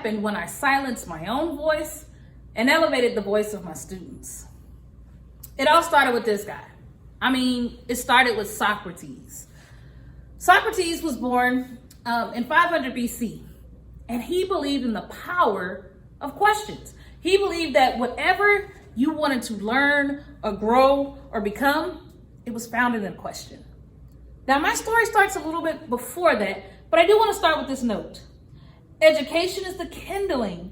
happened when I silenced my own voice and elevated the voice of my students. It all started with this guy. It started with Socrates. Socrates was born in 500 BC, and he believed in the power of questions. He believed that whatever you wanted to learn or grow or become, it was founded in a question. Now, my story starts a little bit before that, but I do want to start with this note. Education is the kindling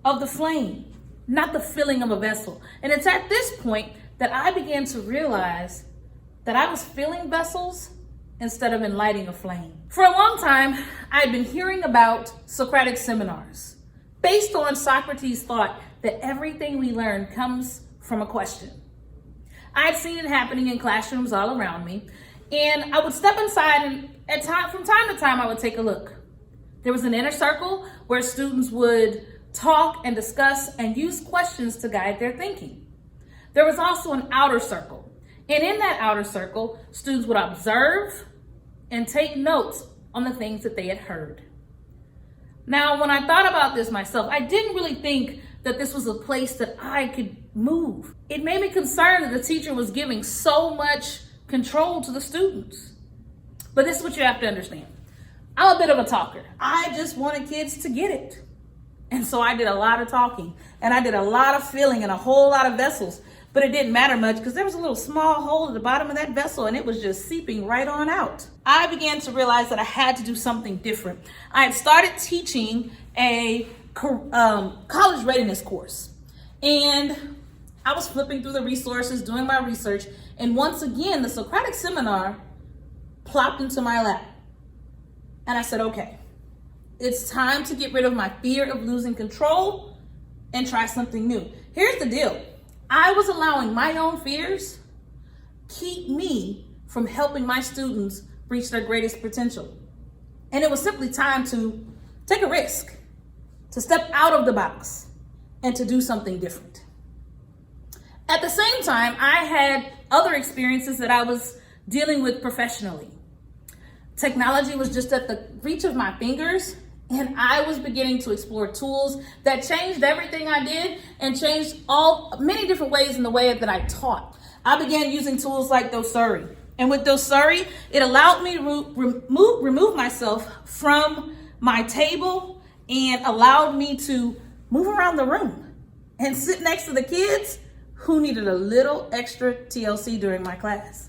of the flame, not the filling of a vessel. And it's at this point that I began to realize that I was filling vessels instead of enlightening a flame. For a long time, I had been hearing about Socratic seminars based on Socrates' thought that everything we learn comes from a question. I'd seen it happening in classrooms all around me, and I would step inside and from time to time, I would take a look. There was an inner circle where students would talk and discuss and use questions to guide their thinking. There was also an outer circle, and in that outer circle, students would observe and take notes on the things that they had heard. Now, when I thought about this myself, I didn't really think that this was a place that I could move. It made me concerned that the teacher was giving so much control to the students. But this is what you have to understand. I'm a bit of a talker. I just wanted kids to get it. And so I did a lot of talking, and I did a lot of filling in a whole lot of vessels. But it didn't matter much because there was a little small hole at the bottom of that vessel, and it was just seeping right on out. I began to realize that I had to do something different. I had started teaching a college readiness course, and I was flipping through the resources, doing my research, and once again, the Socratic seminar plopped into my lap. And I said, okay, it's time to get rid of my fear of losing control and try something new. Here's the deal. I was allowing my own fears keep me from helping my students reach their greatest potential. And it was simply time to take a risk, to step out of the box, and to do something different. At the same time, I had other experiences that I was dealing with professionally. Technology was just at the reach of my fingers, and I was beginning to explore tools that changed everything I did and changed many different ways in the way that I taught. I began using tools like Doceri. And with Doceri, it allowed me to remove myself from my table and allowed me to move around the room and sit next to the kids who needed a little extra TLC during my class.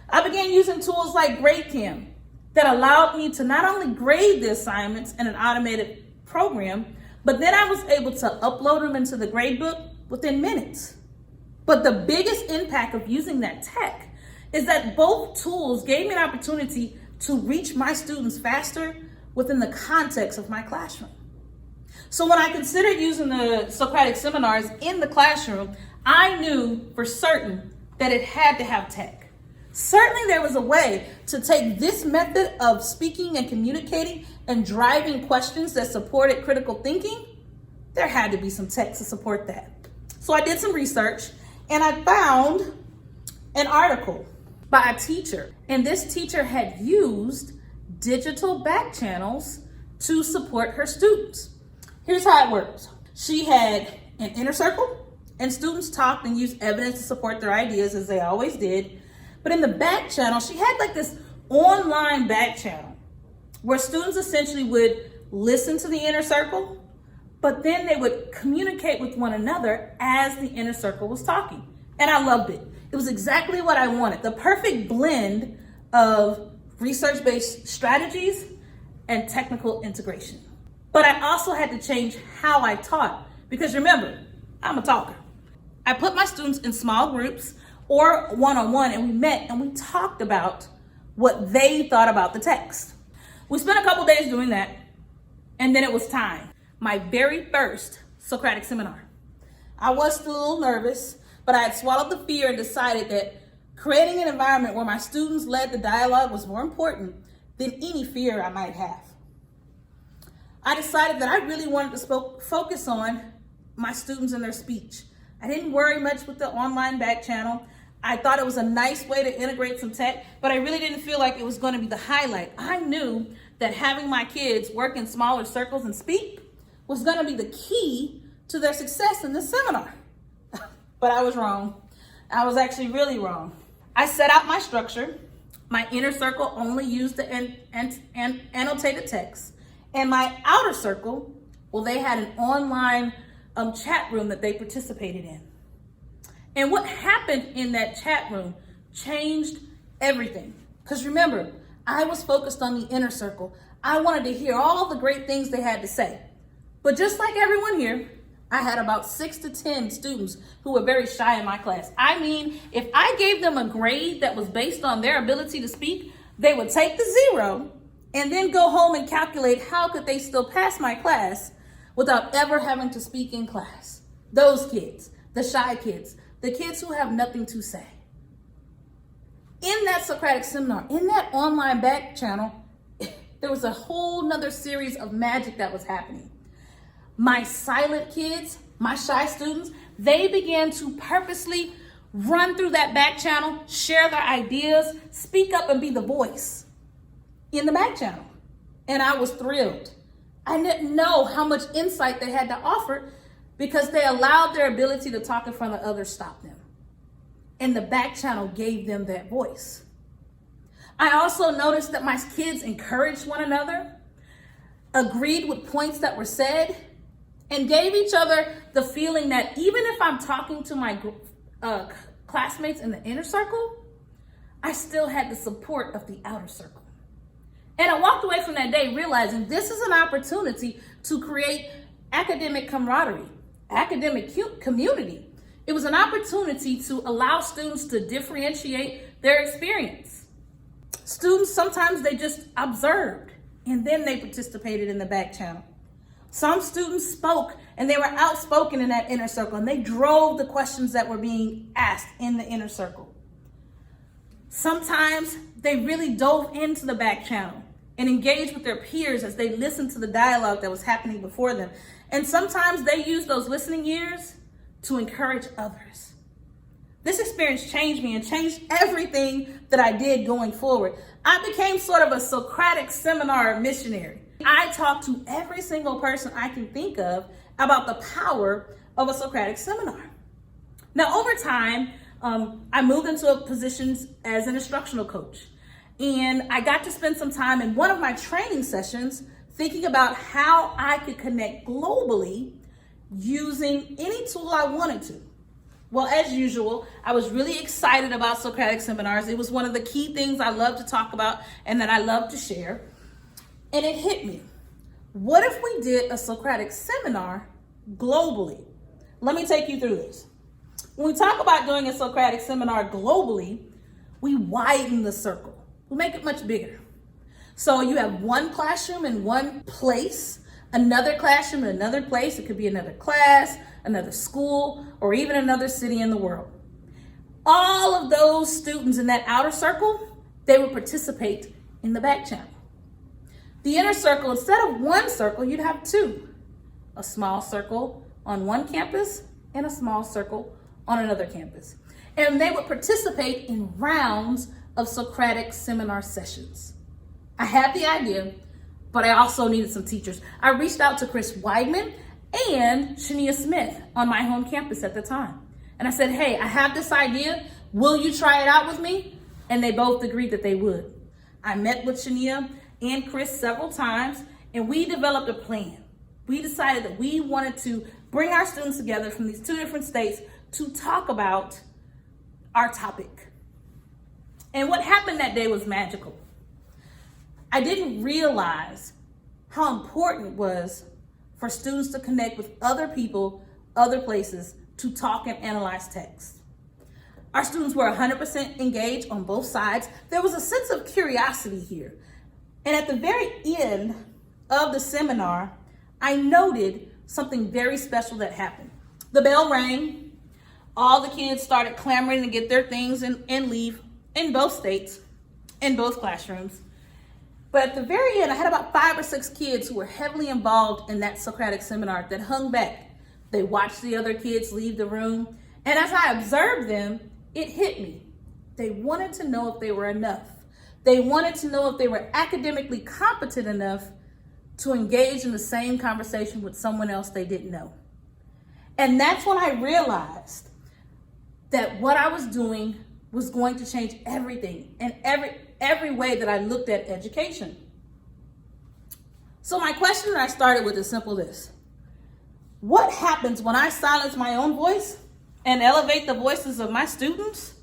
I began using tools like GradeCam that allowed me to not only grade the assignments in an automated program, but then I was able to upload them into the gradebook within minutes. But the biggest impact of using that tech is that both tools gave me an opportunity to reach my students faster within the context of my classroom. So when I considered using the Socratic seminars in the classroom, I knew for certain that it had to have tech. Certainly there was a way to take this method of speaking and communicating and driving questions that supported critical thinking. There had to be some tech to support that. So I did some research, and I found an article by a teacher. And this teacher had used digital back channels to support her students. Here's how it works. She had an inner circle, and students talked and used evidence to support their ideas, as they always did. But in the back channel, she had like this online back channel where students essentially would listen to the inner circle, but then they would communicate with one another as the inner circle was talking. And I loved it. It was exactly what I wanted, the perfect blend of research-based strategies and technical integration. But I also had to change how I taught, because remember, I'm a talker. I put my students in small groups or one-on-one, and we met and we talked about what they thought about the text. We spent a couple days doing that, and then it was time. My very first Socratic seminar. I was still a little nervous, but I had swallowed the fear and decided that creating an environment where my students led the dialogue was more important than any fear I might have. I decided that I really wanted to focus on my students and their speech. I didn't worry much with the online back channel. I thought it was a nice way to integrate some tech, but I really didn't feel like it was going to be the highlight. I knew that having my kids work in smaller circles and speak was going to be the key to their success in the seminar. But I was wrong. I was actually really wrong. I set out my structure. My inner circle only used the annotated text. And my outer circle, well, they had an online chat room that they participated in. And what happened in that chat room changed everything. Because remember, I was focused on the inner circle. I wanted to hear all the great things they had to say. But just like everyone here, I had about 6 to 10 students who were very shy in my class. I mean, if I gave them a grade that was based on their ability to speak, they would take the 0 and then go home and calculate how could they still pass my class without ever having to speak in class. Those kids, the shy kids, the kids who have nothing to say. In that Socratic seminar, in that online back channel, there was a whole nother series of magic that was happening. My silent kids, my shy students, they began to purposely run through that back channel, share their ideas, speak up and be the voice in the back channel. And I was thrilled. I didn't know how much insight they had to offer because they allowed their ability to talk in front of others stop them. And the back channel gave them that voice. I also noticed that my kids encouraged one another, agreed with points that were said, and gave each other the feeling that even if I'm talking to my classmates in the inner circle, I still had the support of the outer circle. And I walked away from that day realizing this is an opportunity to create academic camaraderie, academic community. It was an opportunity to allow students to differentiate their experience. Students, sometimes they just observed and then they participated in the back channel. Some students spoke and they were outspoken in that inner circle and they drove the questions that were being asked in the inner circle. Sometimes they really dove into the back channel and engaged with their peers as they listened to the dialogue that was happening before them. And sometimes they used those listening ears to encourage others. This experience changed me and changed everything that I did going forward. I became sort of a Socratic seminar missionary. I talked to every single person I can think of about the power of a Socratic seminar. Now, over time, I moved into positions as an instructional coach. And I got to spend some time in one of my training sessions thinking about how I could connect globally using any tool I wanted to. Well, as usual, I was really excited about Socratic seminars. It was one of the key things I love to talk about and that I love to share. And it hit me. What if we did a Socratic seminar globally? Let me take you through this. When we talk about doing a Socratic seminar globally, we widen the circle. We make it much bigger. So you have one classroom in one place, another classroom in another place. It could be another class, another school, or even another city in the world. All of those students in that outer circle, they would participate in the back channel. The inner circle, instead of one circle, you'd have two. A small circle on one campus and a small circle on another campus. And they would participate in rounds of Socratic seminar sessions. I had the idea, but I also needed some teachers. I reached out to Chris Weidman and Shania Smith on my home campus at the time. And I said, hey, I have this idea. Will you try it out with me? And they both agreed that they would. I met with Shania and Chris several times, and we developed a plan. We decided that we wanted to bring our students together from these two different states to talk about our topic. And what happened that day was magical. I didn't realize how important it was for students to connect with other people, other places, to talk and analyze text. Our students were 100% engaged on both sides. There was a sense of curiosity here. And at the very end of the seminar, I noted something very special that happened. The bell rang. All the kids started clamoring to get their things and leave in both states, in both classrooms. But at the very end, I had about 5 or 6 kids who were heavily involved in that Socratic seminar that hung back. They watched the other kids leave the room. And as I observed them, it hit me. They wanted to know if they were enough. They wanted to know if they were academically competent enough to engage in the same conversation with someone else they didn't know. And that's when I realized that what I was doing was going to change everything and every way that I looked at education. So my question that I started with is simple this. What happens when I silence my own voice and elevate the voices of my students?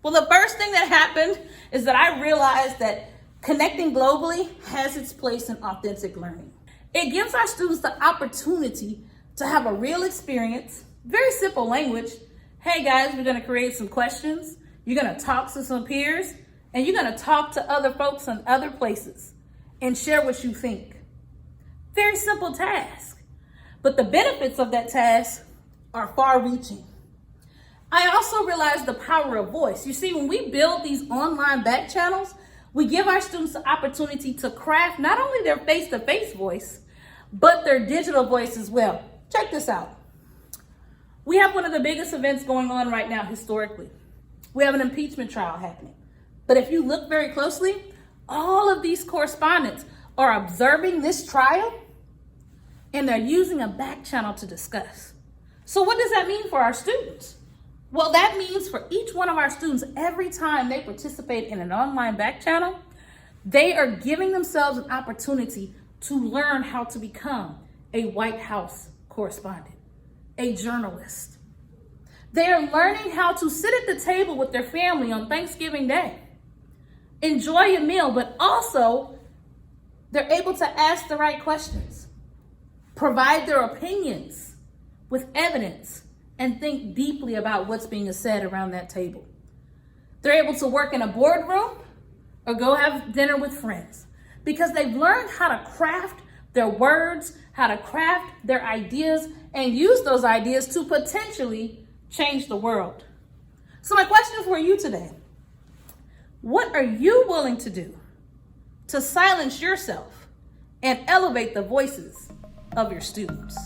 Well, the first thing that happened is that I realized that connecting globally has its place in authentic learning. It gives our students the opportunity to have a real experience, very simple language. Hey guys, we're gonna create some questions. You're gonna talk to some peers, and you're gonna talk to other folks in other places and share what you think. Very simple task. But the benefits of that task are far-reaching. I also realized the power of voice. You see, when we build these online back channels, we give our students the opportunity to craft not only their face-to-face voice, but their digital voice as well. Check this out. We have one of the biggest events going on right now historically. We have an impeachment trial happening. But if you look very closely, all of these correspondents are observing this trial and they're using a back channel to discuss. So what does that mean for our students? Well, that means for each one of our students, every time they participate in an online back channel, they are giving themselves an opportunity to learn how to become a White House correspondent, a journalist. They are learning how to sit at the table with their family on Thanksgiving Day, enjoy a meal, but also they're able to ask the right questions, provide their opinions with evidence, and think deeply about what's being said around that table. They're able to work in a boardroom or go have dinner with friends because they've learned how to craft their words, how to craft their ideas, and use those ideas to potentially change the world. So my question for you today, what are you willing to do to silence yourself and elevate the voices of your students?